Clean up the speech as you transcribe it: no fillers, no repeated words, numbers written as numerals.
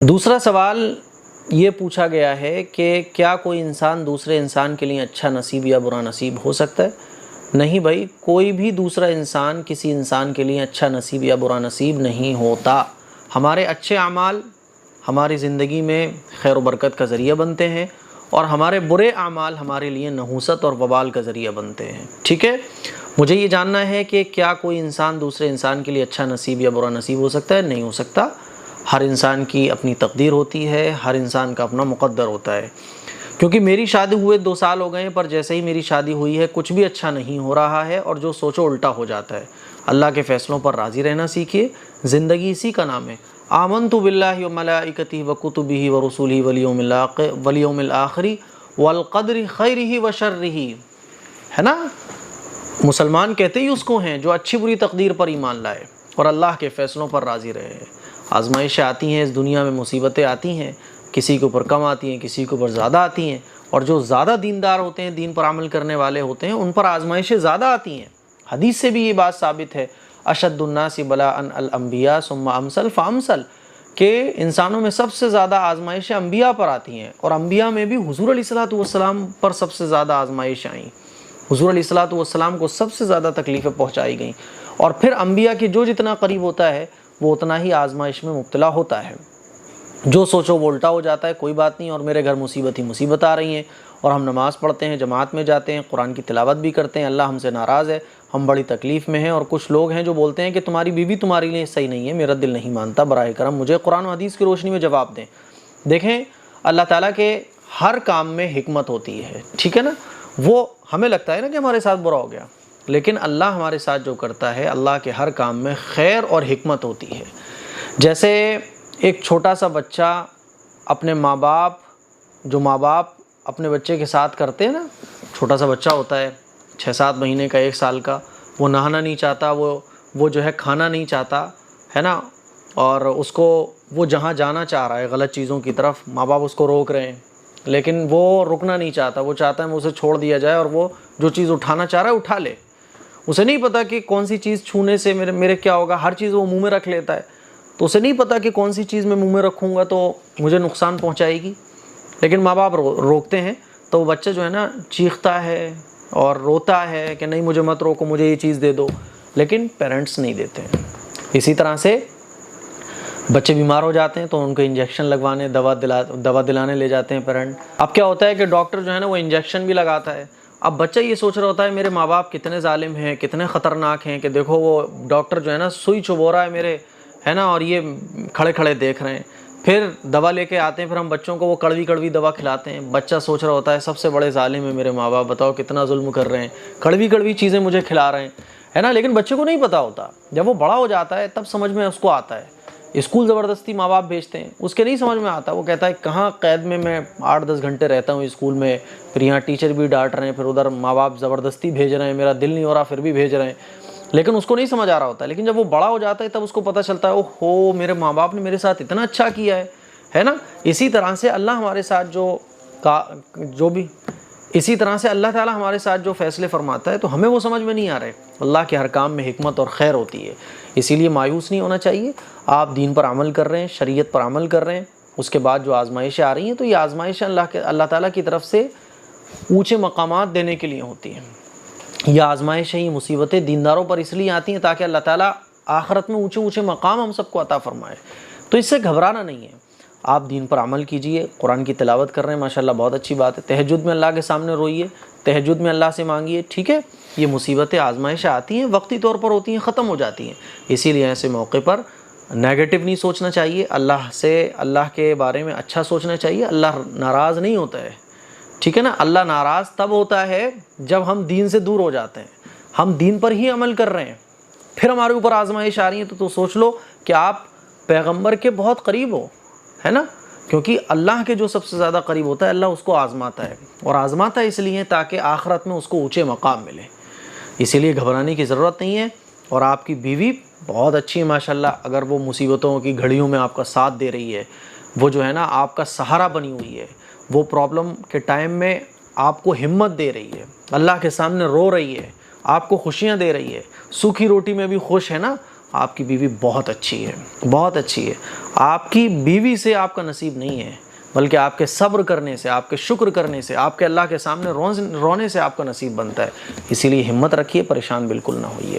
دوسرا سوال یہ پوچھا گیا ہے کہ کیا کوئی انسان دوسرے انسان کے لیے اچھا نصیب یا برا نصیب ہو سکتا ہے؟ نہیں بھائی، کوئی بھی دوسرا انسان کسی انسان کے لیے اچھا نصیب یا برا نصیب نہیں ہوتا۔ ہمارے اچھے اعمال ہماری زندگی میں خیر و برکت کا ذریعہ بنتے ہیں، اور ہمارے برے اعمال ہمارے لیے نحوست اور وبال کا ذریعہ بنتے ہیں۔ ٹھیک ہے، مجھے یہ جاننا ہے کہ کیا کوئی انسان دوسرے انسان کے لیے اچھا نصیب یا برا نصیب ہو سکتا ہے؟ نہیں ہو سکتا۔ ہر انسان کی اپنی تقدیر ہوتی ہے، ہر انسان کا اپنا مقدر ہوتا ہے۔ کیونکہ میری شادی ہوئے 2 سال ہو گئے ہیں، پر جیسے ہی میری شادی ہوئی ہے کچھ بھی اچھا نہیں ہو رہا ہے، اور جو سوچو الٹا ہو جاتا ہے۔ اللہ کے فیصلوں پر راضی رہنا سیکھیے، زندگی اسی کا نام ہے۔ آمنت باللہ وملائکتہ وکتبہ ورسلہ والیوم الآخر والقدر خیرہ وشرہ، ہے نا؟ مسلمان کہتے ہی اس کو ہیں جو اچھی بری تقدیر پر ایمان لائے اور اللہ کے فیصلوں پر راضی رہے۔ آزمائشیں آتی ہیں اس دنیا میں، مصیبتیں آتی ہیں، کسی کے اوپر کم آتی ہیں، کسی کے اوپر زیادہ آتی ہیں، اور جو زیادہ دیندار ہوتے ہیں، دین پر عمل کرنے والے ہوتے ہیں، ان پر آزمائشیں زیادہ آتی ہیں۔ حدیث سے بھی یہ بات ثابت ہے، اشد الناس بلاء الانبیاء ثم امثل فامثل، کہ انسانوں میں سب سے زیادہ آزمائشیں انبیاء پر آتی ہیں، اور انبیاء میں بھی حضور علیہ الصلوۃ والسلام پر سب سے زیادہ آزمائشیں آئیں۔ حضور علیہ الصلوۃ والسلام کو سب سے زیادہ تکلیفیں پہنچائی گئیں، اور پھر انبیاء کے جو جتنا قریب ہوتا ہے وہ اتنا ہی آزمائش میں مبتلا ہوتا ہے۔ جو سوچو وہ الٹا ہو جاتا ہے، کوئی بات نہیں، اور میرے گھر مصیبت ہی مصیبت آ رہی ہیں، اور ہم نماز پڑھتے ہیں، جماعت میں جاتے ہیں، قرآن کی تلاوت بھی کرتے ہیں، اللہ ہم سے ناراض ہے، ہم بڑی تکلیف میں ہیں، اور کچھ لوگ ہیں جو بولتے ہیں کہ تمہاری بیوی تمہارے لیے صحیح نہیں ہے، میرا دل نہیں مانتا، براہ کرم مجھے قرآن و حدیث کی روشنی میں جواب دیں۔ دیکھیں، اللہ تعالیٰ کے ہر کام میں حکمت ہوتی ہے، ٹھیک ہے نا؟ وہ ہمیں لگتا ہے نا کہ ہمارے ساتھ برا ہو گیا، لیکن اللہ ہمارے ساتھ جو کرتا ہے، اللہ کے ہر کام میں خیر اور حکمت ہوتی ہے۔ جیسے ایک چھوٹا سا بچہ اپنے ماں باپ اپنے بچے کے ساتھ کرتے ہیں نا، چھوٹا سا بچہ ہوتا ہے 6-7 مہینے کا، 1 سال کا، وہ نہانا نہیں چاہتا، وہ جو ہے کھانا نہیں چاہتا، ہے نا؟ اور اس کو وہ جہاں جانا چاہ رہا ہے غلط چیزوں کی طرف، ماں باپ اس کو روک رہے ہیں، لیکن وہ رکنا نہیں چاہتا، وہ چاہتا ہے اسے چھوڑ دیا جائے، اور وہ جو چیز اٹھانا چاہ رہا ہے اٹھا لے۔ اسے نہیں پتا کہ کون سی چیز چھونے سے میرے کیا ہوگا، ہر چیز وہ منہ میں رکھ لیتا ہے، تو اسے نہیں پتا کہ کون سی چیز میں منہ میں رکھوں گا تو مجھے نقصان پہنچائے گی، لیکن ماں باپ روکتے ہیں، تو وہ بچہ جو ہے نا چیختا ہے اور روتا ہے کہ نہیں مجھے مت روکو، مجھے یہ چیز دے دو، لیکن پیرنٹس نہیں دیتے ہیں۔ اسی طرح سے بچے بیمار ہو جاتے ہیں تو ان کو انجیکشن لگوانے، دوا دلانے لے جاتے ہیں پیرنٹ۔ اب کیا ہوتا ہے کہ ڈاکٹر جو ہے نا وہ انجیکشن بھی لگاتا ہے۔ اب بچہ یہ سوچ رہا ہوتا ہے میرے ماں باپ کتنے ظالم ہیں، کتنے خطرناک ہیں، کہ دیکھو وہ ڈاکٹر جو ہے نا سوئی چبو رہا ہے میرے، ہے نا، اور یہ کھڑے کھڑے دیکھ رہے ہیں۔ پھر دوا لے کے آتے ہیں، پھر ہم بچوں کو وہ کڑوی کڑوی دوا کھلاتے ہیں۔ بچہ سوچ رہا ہوتا ہے سب سے بڑے ظالم ہیں میرے ماں باپ، بتاؤ کتنا ظلم کر رہے ہیں، کڑوی کڑوی چیزیں مجھے کھلا رہے ہیں، ہے نا؟ لیکن بچے کو نہیں پتا ہوتا، جب وہ بڑا ہو جاتا ہے تب سمجھ میں اس کو آتا ہے۔ اسکول زبردستی ماں باپ بھیجتے ہیں، اس کے نہیں سمجھ میں آتا، وہ کہتا ہے کہاں قید میں 8-10 گھنٹے رہتا ہوں اسکول میں، پھر یہاں ٹیچر بھی ڈانٹ رہے ہیں، پھر ادھر ماں باپ زبردستی بھیج رہے ہیں، میرا دل نہیں ہو رہا پھر بھی بھیج رہے ہیں، لیکن اس کو نہیں سمجھ آ رہا ہوتا ہے۔ لیکن جب وہ بڑا ہو جاتا ہے تب اس کو پتہ چلتا ہے اوہو میرے ماں باپ نے میرے ساتھ اتنا اچھا کیا ہے نا؟ اسی طرح سے اللہ ہمارے ساتھ اسی طرح سے اللہ تعالیٰ ہمارے ساتھ جو فیصلے فرماتا ہے تو ہمیں وہ سمجھ میں نہیں آ رہے۔ اللہ کے ہر کام میں حکمت اور خیر ہوتی ہے، اسی لیے مایوس نہیں ہونا چاہیے۔ آپ دین پر عمل کر رہے ہیں، شریعت پر عمل کر رہے ہیں، اس کے بعد جو آزمائشیں آ رہی ہیں تو یہ آزمائشیں اللہ تعالیٰ کی طرف سے اونچے مقامات دینے کے لیے ہوتی ہیں۔ یہ آزمائشیں، یہ مصیبتیں دینداروں پر اس لیے آتی ہیں تاکہ اللہ تعالیٰ آخرت میں اونچے اونچے مقام ہم سب کو عطا فرمائے، تو اس سے گھبرانا نہیں ہے۔ آپ دین پر عمل کیجئے، قرآن کی تلاوت کر رہے ہیں ماشاءاللہ، بہت اچھی بات ہے۔ تہجد میں اللہ کے سامنے روئیے، تہجد میں اللہ سے مانگیے، ٹھیک ہے؟ یہ مصیبتیں، آزمائشیں آتی ہیں، وقتی طور پر ہوتی ہیں، ختم ہو جاتی ہیں، اسی لیے ایسے موقع پر نیگیٹو نہیں سوچنا چاہیے، اللہ کے بارے میں اچھا سوچنا چاہیے۔ اللہ ناراض نہیں ہوتا ہے، ٹھیک ہے نا؟ اللہ ناراض تب ہوتا ہے جب ہم دین سے دور ہو جاتے ہیں، ہم دین پر ہی عمل کر رہے ہیں، پھر ہمارے اوپر آزمائش آ رہی ہے تو سوچ لو کہ آپ پیغمبر کے بہت قریب ہو، ہے نا؟ کیونکہ اللہ کے جو سب سے زیادہ قریب ہوتا ہے اللہ اس کو آزماتا ہے، اور آزماتا ہے اس لیے تاکہ آخرت میں اس کو اونچے مقام ملے، اسی لیے گھبرانے کی ضرورت نہیں ہے۔ اور آپ کی بیوی بہت اچھی ہے ماشاءاللہ، اگر وہ مصیبتوں کی گھڑیوں میں آپ کا ساتھ دے رہی ہے، وہ جو ہے نا آپ کا سہارا بنی ہوئی ہے، وہ پرابلم کے ٹائم میں آپ کو ہمت دے رہی ہے، اللہ کے سامنے رو رہی ہے، آپ کو خوشیاں دے رہی ہے، سوکھی روٹی میں بھی خوش ہے نا، آپ کی بیوی بہت اچھی ہے، بہت اچھی ہے. آپ کی بیوی سے آپ کا نصیب نہیں ہے، بلکہ آپ کے صبر کرنے سے، آپ کے شکر کرنے سے، آپ کے اللہ کے سامنے رونے سے آپ کا نصیب بنتا ہے. اسی لیے ہمت رکھیے، پریشان بالکل نہ ہوئیے.